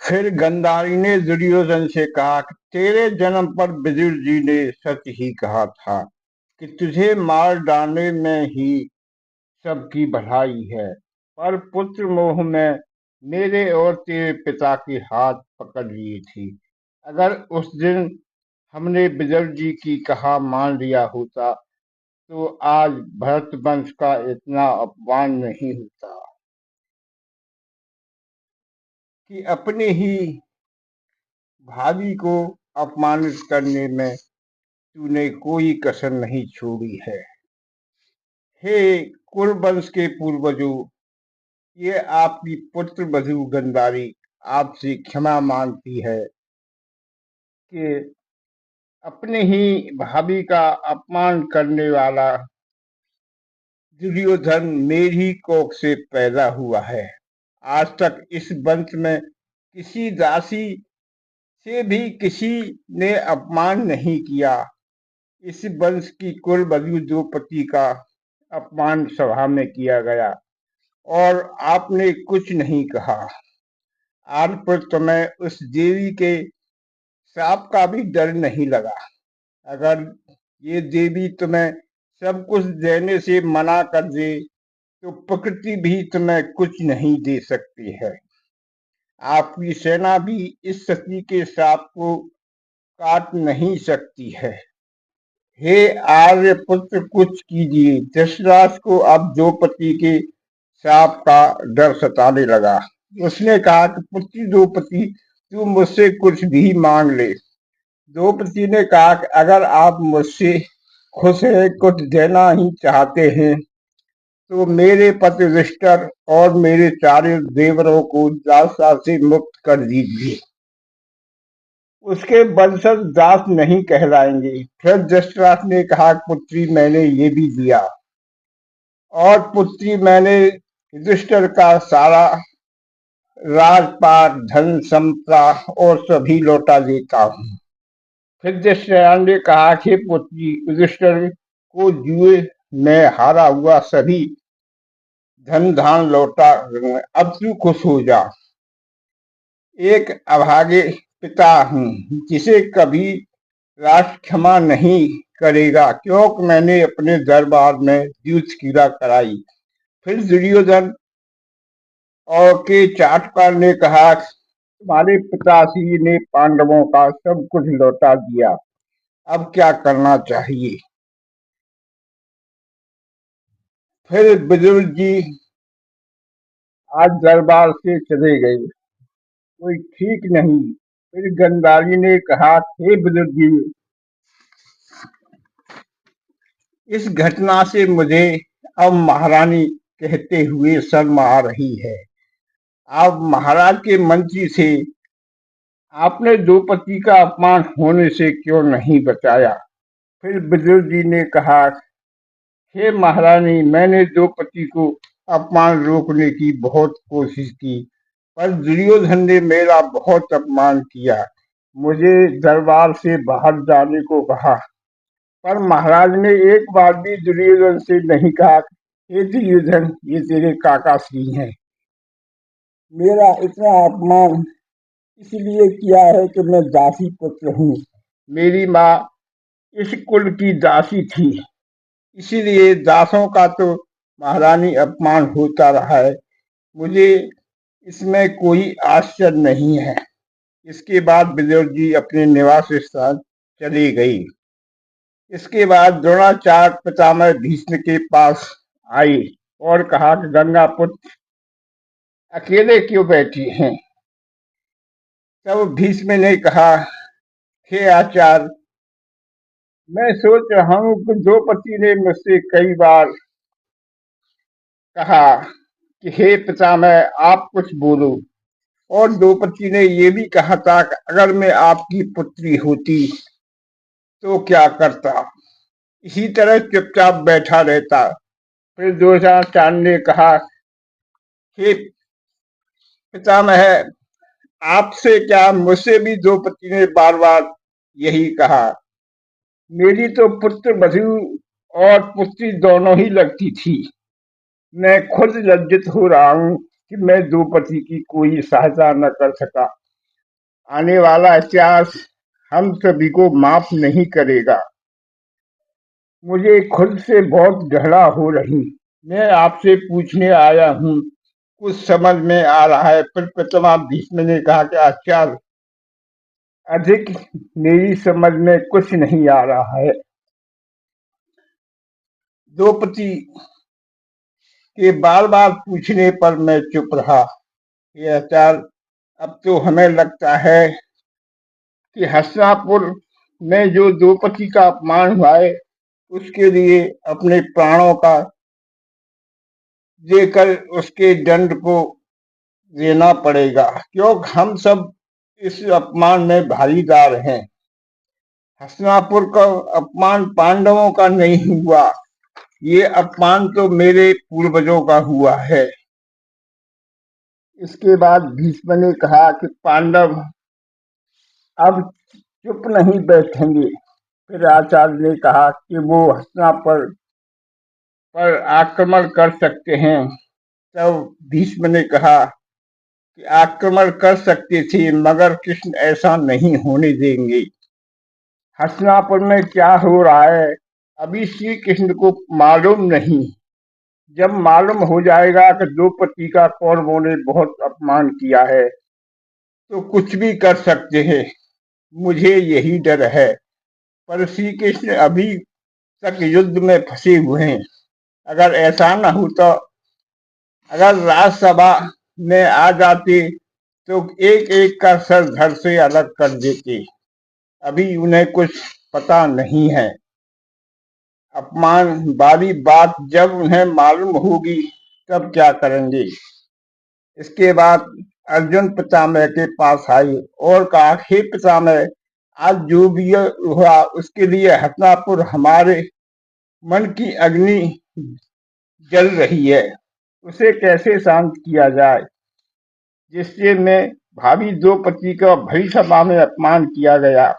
फिर गंधारी ने दुर्योधन से कहा कि तेरे जन्म पर विदुर जी ने सच ही कहा था कि तुझे मार डालने में ही सबकी भलाई है। पर पुत्र मोह में मेरे और तेरे पिता के हाथ पकड़ लिए थी। अगर उस दिन हमने विदुर जी की कहा मान लिया होता तो आज भरत वंश का इतना अपमान नहीं होता कि अपने ही भाभी को अपमानित करने में तूने कोई कसर नहीं छोड़ी है। हे कुरुवंश के पूर्वजों, ये आपकी पुत्र वधू गंधारी आपसे क्षमा मांगती है कि अपने ही भाभी का अपमान करने वाला दुर्योधन मेरी कोख से पैदा हुआ है। आज तक इस वंश में किसी दासी से भी किसी ने अपमान नहीं किया। इस वंश की कुलवधु द्रौपदी का अपमान सभा में किया गया और आपने कुछ नहीं कहा। आज पर तुम्हें उस देवी के श्राप का भी डर नहीं लगा। अगर ये देवी तुम्हें सब कुछ देने से मना कर दे तो प्रकृति भी तुम्हें कुछ नहीं दे सकती है। आपकी सेना भी इस सती के श्राप को काट नहीं सकती है। हे आर्यपुत्र, कुछ कीजिए। धृतराष्ट्र को अब द्रौपदी के श्राप का डर सताने लगा। उसने कहा कि पुत्री द्रौपदी, तू मुझसे कुछ भी मांग ले। द्रौपदी ने कहा कि अगर आप मुझसे खुश है, कुछ देना ही चाहते हैं तो मेरे पति युधिष्ठिर और मेरे चारों देवरों को दासता से मुक्त कर दीजिए। उसके वंशज दास नहीं कहलाएंगे। फिर धृतराष्ट्र ने कहा, पुत्री मैंने ये भी दिया और पुत्री मैंने युधिष्ठिर का सारा राजपाट, धन संपदा और सभी लौटा देता हूँ। फिर धृतराष्ट्र ने कहा कि पुत्री युधिष्ठिर को जुए में हारा हुआ सभी धन धान लौटा, अब तू खुश हो जा। एक अभागे पिता हूँ जिसे कभी राष्ट्र क्षमा नहीं करेगा, क्योंकि मैंने अपने दरबार में द्यूत क्रीड़ा कराई। फिर दुर्योधन और के चाटुकार ने कहा, तुम्हारे पिताश्री ने पांडवों का सब कुछ लौटा दिया, अब क्या करना चाहिए। फिर विदुर जी आज दरबार से चले गए, कोई ठीक नहीं। फिर गंधारी ने कहा, हे विदुर जी, इस घटना से मुझे अब महारानी कहते हुए शर्म आ रही है। आप महाराज के मंत्री थे, आपने द्रौपदी का अपमान होने से क्यों नहीं बचाया। फिर विदुर जी ने कहा, हे महारानी, मैंने द्रौपदी को अपमान रोकने की बहुत कोशिश की, पर दुर्योधन ने मेरा बहुत अपमान किया, मुझे दरबार से बाहर जाने को कहा। पर महाराज ने एक बार भी दुर्योधन से नहीं कहा, हे दुर्योधन, ये तेरे काका श्री हैं। मेरा इतना अपमान इसलिए किया है कि मैं दासी पुत्र हूँ। मेरी माँ इस कुल की दासी थी, इसीलिए दासों का तो महारानी अपमान होता रहा है। मुझे इसमें कोई आश्चर्य नहीं है। इसके बाद विदुर जी अपने निवास स्थान चली गई। इसके बाद द्रोणाचार्य पितामह भीष्म के पास आई और कहा कि गंगा पुत्र अकेले क्यों बैठी हैं। तब भीष्म ने कहा, हे आचार्य, मैं सोच रहा हूँ कि द्रौपदी ने मुझसे कई बार कहा कि हे पितामह, आप कुछ बोलो, और द्रौपदी ने यह भी कहा था कि अगर मैं आपकी पुत्री होती तो क्या करता। इसी तरह चुपचाप बैठा रहता। फिर द्रोणाचार्य ने कहा, हे पितामह, आपसे क्या, मुझसे भी द्रौपदी ने बार बार यही कहा। मेरी तो पुत्र वधू और पुत्री दोनों ही लगती थी। मैं खुद लज्जित हो रहा हूँ कि मैं द्रौपदी की कोई सहायता न कर सका। आने वाला इतिहास हम सभी को माफ नहीं करेगा। मुझे खुद से बहुत घृणा हो रही। मैं आपसे पूछने आया हूँ, कुछ समझ में आ रहा है? फिर पितामह भीष्म ने कहा कि आचार्य, अधिक मेरी समझ में कुछ नहीं आ रहा है। द्रौपदी के बार बार पूछने पर मैं चुप रहा। ये आचार्य, अब तो हमें लगता है कि हस्तिनापुर में जो द्रौपदी का अपमान हुआ है, उसके लिए अपने प्राणों का देकर उसके दंड को देना पड़ेगा, क्योंकि हम सब इस अपमान में भागीदार हैं। हस्तिनापुर का अपमान पांडवों का नहीं हुआ, ये अपमान तो मेरे पूर्वजों का हुआ है। इसके बाद भीष्म ने कहा कि पांडव अब चुप नहीं बैठेंगे। फिर आचार्य ने कहा कि वो हस्तिनापुर पर आक्रमण कर सकते हैं। तब भीष्म ने कहा कि आक्रमण कर सकते थे, मगर कृष्ण ऐसा नहीं होने देंगे। हस्तिनापुर में क्या हो रहा है अभी श्री कृष्ण को मालूम नहीं। जब मालूम हो जाएगा कि द्रौपदी का कौरवों ने बहुत अपमान किया है, तो कुछ भी कर सकते हैं। मुझे यही डर है। पर श्री कृष्ण अभी तक युद्ध में फंसे हुए हैं। अगर ऐसा न हो तो अगर राज्यसभा में आ जाते तो एक एक का सर धड़ से अलग कर देते। अभी उन्हें कुछ पता नहीं है। अपमान वाली बात जब उन्हें मालूम होगी तब क्या करेंगे। इसके बाद अर्जुन पितामह के पास आई और कहा, हे पितामह, आज जो भी हुआ उसके लिए हस्तिनापुर हमारे मन की अग्नि जल रही है, उसे कैसे शांत किया जाए, जिससे मैं भाभी द्रौपदी का भरी सभा में अपमान किया गया।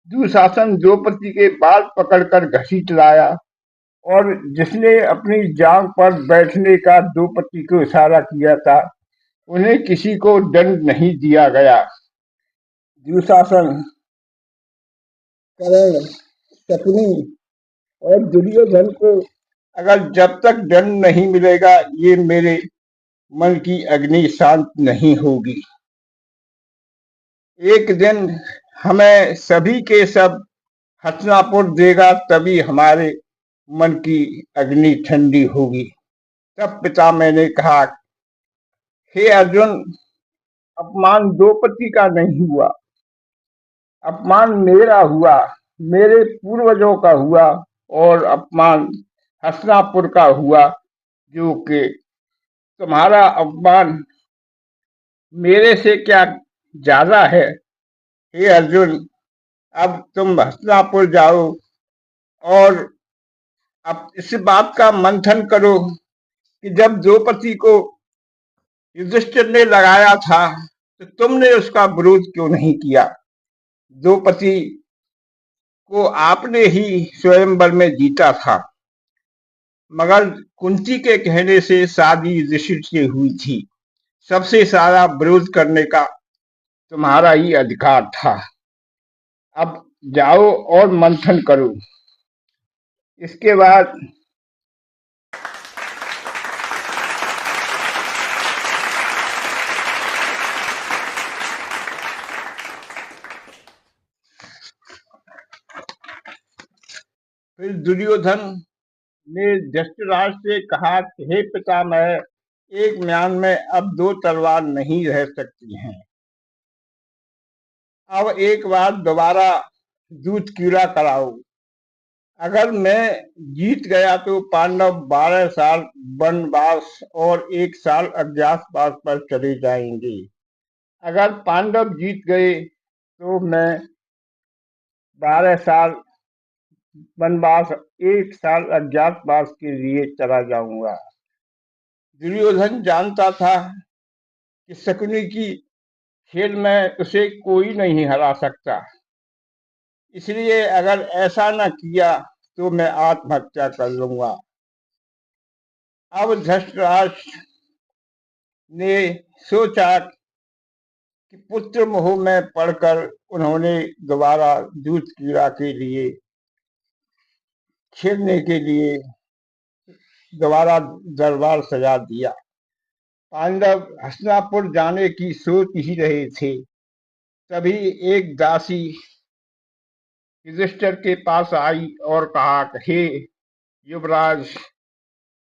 दुशासन द्रौपदी के बाल पकड़कर घसीट लाया और जिसने अपनी जांग पर बैठने का द्रौपदी को इशारा किया था, उन्हें किसी को दंड नहीं दिया गया। दुशासन, कर्ण, शकुनी और दुर्योधन को अगर जब तक दंड नहीं मिलेगा, ये मेरे मन की अग्नि शांत नहीं होगी। एक दिन हमें सभी के सब हस्तिनापुर देगा, तभी हमारे मन की अग्नि ठंडी होगी। तब पिता मैंने कहा, हे अर्जुन, अपमान द्रौपदी का नहीं हुआ, अपमान मेरा हुआ, मेरे पूर्वजों का हुआ, और अपमान हस्तिनापुर का हुआ, जो कि तुम्हारा अपमान मेरे से क्या ज्यादा है। हे अर्जुन, अब तुम हस्तिनापुर जाओ और अब इस बात का मंथन करो कि जब द्रौपदी को युधिष्ठिर ने लगाया था, तो तुमने उसका विरोध क्यों नहीं किया। द्रौपदी को आपने ही स्वयंवर में जीता था, मगर कुंती के कहने से शादी युधिष्ठिर से हुई थी। सबसे सारा विरोध करने का तुम्हारा ही अधिकार था। अब जाओ और मंथन करो। इसके बाद फिर दुर्योधन ने धृतराष्ट्र से कहा, हे पितामह, एक म्यान में अब दो तलवार नहीं रह सकती हैं। अब एक बार दोबारा दूध कीड़ा कराओ। अगर मैं जीत गया तो पांडव 12 साल वनवास और 1 साल अज्ञातवास पर चले जाएंगे। अगर पांडव जीत गए तो मैं 12 साल वनवास, 1 साल अज्ञातवास के लिए चला जाऊंगा। दुर्योधन जानता था कि शकुनी की खेल में उसे कोई नहीं हरा सकता, इसलिए अगर ऐसा न किया तो मैं आत्महत्या कर लूंगा। अब धृतराष्ट्र ने सोचा कि पुत्र मोह में पड़कर उन्होंने दोबारा दूध कीड़ा के लिए खेलने के लिए दोबारा दरबार सजा दिया। पांडव हस्तिनापुर जाने की सोच ही रहे थे, तभी एक दासी युधिष्ठिर के पास आई और कहा, हे युवराज,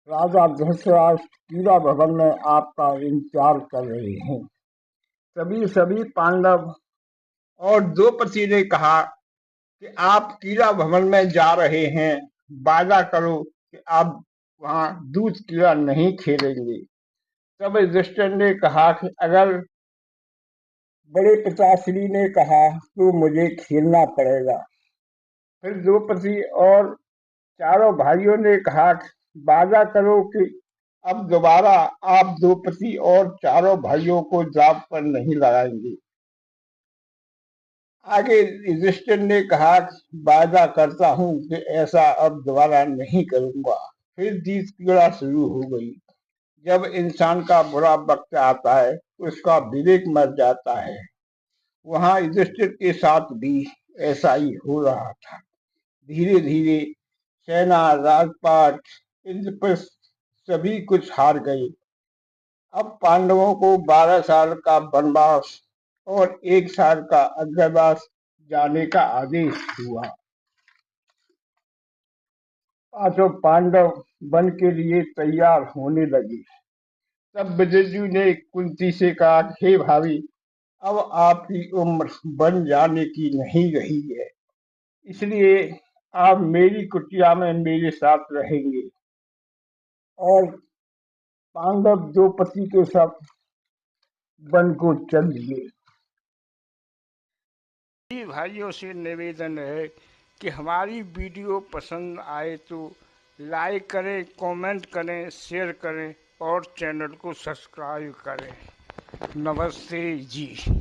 राजा धृतराष्ट्र कीड़ा भवन में आपका इंतजार कर रहे हैं। सभी पांडव और द्रौपदी ने कहा कि आप कीड़ा भवन में जा रहे हैं, वादा करो कि आप वहां दूध कीड़ा नहीं खेलेंगे। तब युधिष्ठिर ने कहा कि अगर बड़े पिताश्री ने कहा तो मुझे खेलना पड़ेगा। फिर द्रौपदी और चारों भाइयों ने कहा, वादा करो कि अब दोबारा आप द्रौपदी और चारों भाइयों को दांव पर नहीं लगाएंगे। आगे युधिष्ठिर ने कहा, वादा करता हूं कि ऐसा अब दोबारा नहीं करूंगा। फिर दूध कीड़ा शुरू हो गई। जब इंसान का बुरा वक्त आता है तो उसका विवेक मर जाता है। वहां युधिष्ठिर के साथ भी ऐसा ही हो रहा था। धीरे धीरे सेना, राजपाट, इंद्रप्रस्थ सभी कुछ हार गए। अब पांडवों को 12 साल का वनवास और 1 साल का अज्ञातवास जाने का आदेश हुआ। पांचों पांडव वन के लिए तैयार होने लगे। तब विदुर ने कुंती से कहा, हे भाभी, अब आपकी उम्र वन जाने की नहीं रही है, इसलिए आप मेरी कुटिया में मेरे साथ रहेंगे। और पांडव द्रौपदी के साथ वन को चल दिए। भाइयों से निवेदन है कि हमारी वीडियो पसंद आए तो लाइक करें, कमेंट करें, शेयर करें और चैनल को सब्सक्राइब करें। नमस्ते जी।